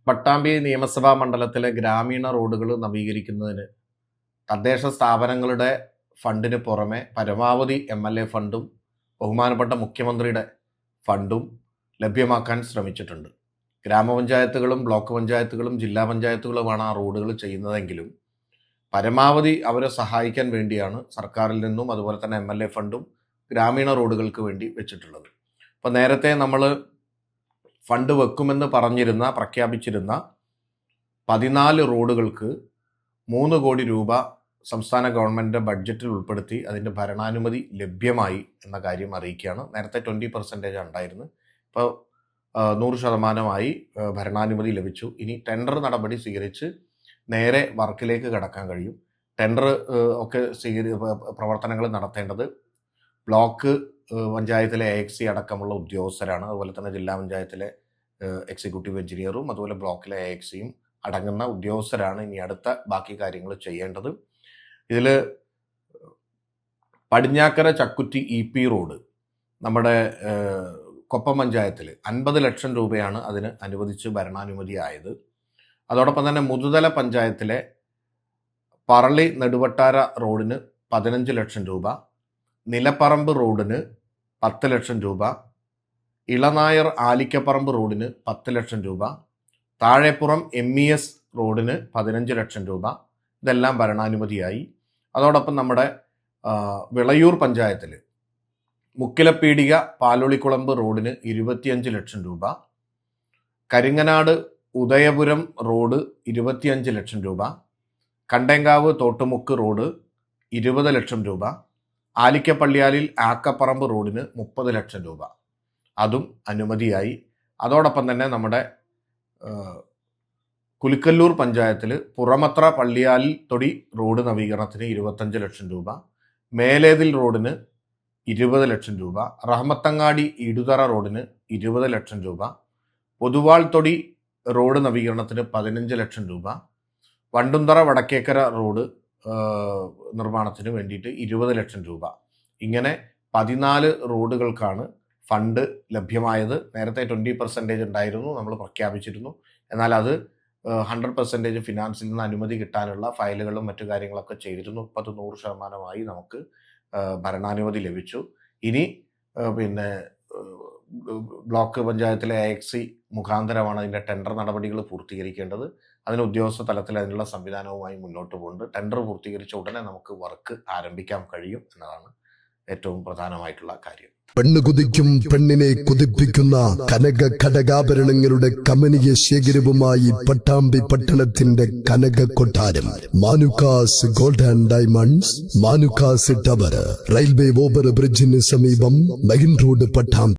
പട്ടാമ്പി നിയമസഭാ മണ്ഡലത്തിലെ ഗ്രാമീണ റോഡുകൾ നവീകരിക്കുന്നതിന് തദ്ദേശ സ്ഥാപനങ്ങളുടെ ഫണ്ടിന് പുറമെ പരമാവധി MLA ഫണ്ടും ബഹുമാനപ്പെട്ട മുഖ്യമന്ത്രിയുടെ ഫണ്ടും ലഭ്യമാക്കാൻ ശ്രമിച്ചിട്ടുണ്ട്. ഗ്രാമപഞ്ചായത്തുകളും ബ്ലോക്ക് പഞ്ചായത്തുകളും ജില്ലാ പഞ്ചായത്തുകളുമാണ് ആ റോഡുകൾ ചെയ്യുന്നതെങ്കിലും പരമാവധി അവരെ സഹായിക്കാൻ വേണ്ടിയാണ് സർക്കാരിൽ നിന്നും അതുപോലെ തന്നെ MLA ഫണ്ടും ഗ്രാമീണ റോഡുകൾക്ക് വേണ്ടി വെച്ചിട്ടുള്ളത്. അപ്പോൾ നേരത്തെ നമ്മൾ ഫണ്ട് വെക്കുമെന്ന് പ്രഖ്യാപിച്ചിരുന്ന 14 റോഡുകൾക്ക് 3 കോടി രൂപ സംസ്ഥാന ഗവൺമെൻറ് ബഡ്ജറ്റിൽ ഉൾപ്പെടുത്തി അതിൻ്റെ ഭരണാനുമതി ലഭ്യമായി എന്ന കാര്യം അറിയിക്കുകയാണ്. നേരത്തെ 20% ഉണ്ടായിരുന്നു, ഇപ്പോൾ 100% ഭരണാനുമതി ലഭിച്ചു. ഇനി ടെൻഡർ നടപടി സ്വീകരിച്ച് നേരെ വർക്കിലേക്ക് കടക്കാൻ കഴിയും. ടെൻഡർ ഒക്കെ പ്രവർത്തനങ്ങൾ നടത്തേണ്ടത് ബ്ലോക്ക് പഞ്ചായത്തിലെ AXC അടക്കമുള്ള ഉദ്യോഗസ്ഥരാണ്. അതുപോലെ തന്നെ ജില്ലാ പഞ്ചായത്തിലെ എക്സിക്യൂട്ടീവ് എഞ്ചിനീയറും അതുപോലെ ബ്ലോക്കിലെ AXCയും അടങ്ങുന്ന ഉദ്യോഗസ്ഥരാണ് ഇനി അടുത്ത ബാക്കി കാര്യങ്ങൾ ചെയ്യേണ്ടത്. ഇതിൽ പടിഞ്ഞാക്കര ചക്കുറ്റി EP റോഡ് നമ്മുടെ കൊപ്പം പഞ്ചായത്തിൽ 50 ലക്ഷം രൂപയാണ് അതിന് അനുവദിച്ച് ഭരണാനുമതി ആയത്. അതോടൊപ്പം തന്നെ മുതുതല പഞ്ചായത്തിലെ പറളി നെടുവട്ടാര റോഡിന് 15 ലക്ഷം രൂപ, നിലപ്പറമ്പ് റോഡിന് 10 ലക്ഷം രൂപ, ഇളനായർ ആലിക്കപ്പറമ്പ് റോഡിന് 10 ലക്ഷം രൂപ, താഴെപ്പുറം MES റോഡിന് 15 ലക്ഷം രൂപ, ഇതെല്ലാം ഭരണാനുമതിയായി. അതോടൊപ്പം നമ്മുടെ വിളയൂർ പഞ്ചായത്തിൽ മുക്കിലപ്പീടിക പാലൊളിക്കുളമ്പ് റോഡിന് 25 ലക്ഷം രൂപ, കരിങ്ങനാട് ഉദയപുരം റോഡ് 25 ലക്ഷം രൂപ, കണ്ടേങ്കാവ് തോട്ടുമുക്ക് റോഡ് 20 ലക്ഷം രൂപ, ആലിക്കപ്പള്ളിയാലിൽ ആക്കപ്പറമ്പ് റോഡിന് 30 ലക്ഷം രൂപ, അതും അനുമതിയായി. അതോടൊപ്പം തന്നെ നമ്മുടെ കുലിക്കല്ലൂർ പഞ്ചായത്തിൽ പുറമത്ര പള്ളിയാലിൽ തൊടി റോഡ് നവീകരണത്തിന് 25 ലക്ഷം രൂപ, മേലേതിൽ റോഡിന് 20 ലക്ഷം രൂപ, റഹ്മത്തങ്ങാടി ഇടുതറ റോഡിന് 20 ലക്ഷം രൂപ, പൊതുവാൾ തൊടി റോഡ് നവീകരണത്തിന് 15 ലക്ഷം രൂപ, വണ്ടുന്തറ വടക്കേക്കര റോഡ് നിർമ്മാണത്തിന് വേണ്ടിയിട്ട് 20 ലക്ഷം രൂപ. ഇങ്ങനെ 14 റോഡുകൾക്കാണ് ഫണ്ട് ലഭ്യമായത്. നേരത്തെ 20% ഉണ്ടായിരുന്നു, നമ്മൾ പ്രഖ്യാപിച്ചിരുന്നു. എന്നാൽ അത് 100% ഫിനാൻസിൽ നിന്ന് അനുമതി കിട്ടാനുള്ള ഫയലുകളും മറ്റു കാര്യങ്ങളൊക്കെ ചെയ്തിരുന്നു. ഇപ്പോൾ അത് 100% നമുക്ക് ഭരണാനുമതി ലഭിച്ചു. ഇനി ബ്ലോക്ക് പഞ്ചായത്തിലെ AXC മുഖാന്തരമാണ് അതിൻ്റെ ടെൻഡർ നടപടികൾ പൂർത്തീകരിക്കേണ്ടത്. അതിന് ഉദ്യോഗസ്ഥ തലത്തിൽ അതിനുള്ള സംവിധാനവുമായി മുന്നോട്ട് പോകുന്നുണ്ട്. ടെൻഡർ പൂർത്തീകരിച്ച ഉടനെ നമുക്ക് വർക്ക് ആരംഭിക്കാൻ കഴിയും എന്നതാണ് ഏറ്റവും പ്രധാനമായിട്ടുള്ള കാര്യം. പെണ്ണ് കുതിക്കും പെണ്ണിനെ കുതിപ്പിക്കുന്ന കനക ഘടകാഭരണങ്ങളുടെ കമനീയ ശേഖരവുമായി പട്ടാമ്പി പട്ടണത്തിന്റെ കനക കൊട്ടാരം Manukkas gold and diamonds, Manukkas tower, railway over ബ്രിഡ്ജിന് സമീപം മെയിൻ റോഡ്, പട്ടാമ്പി.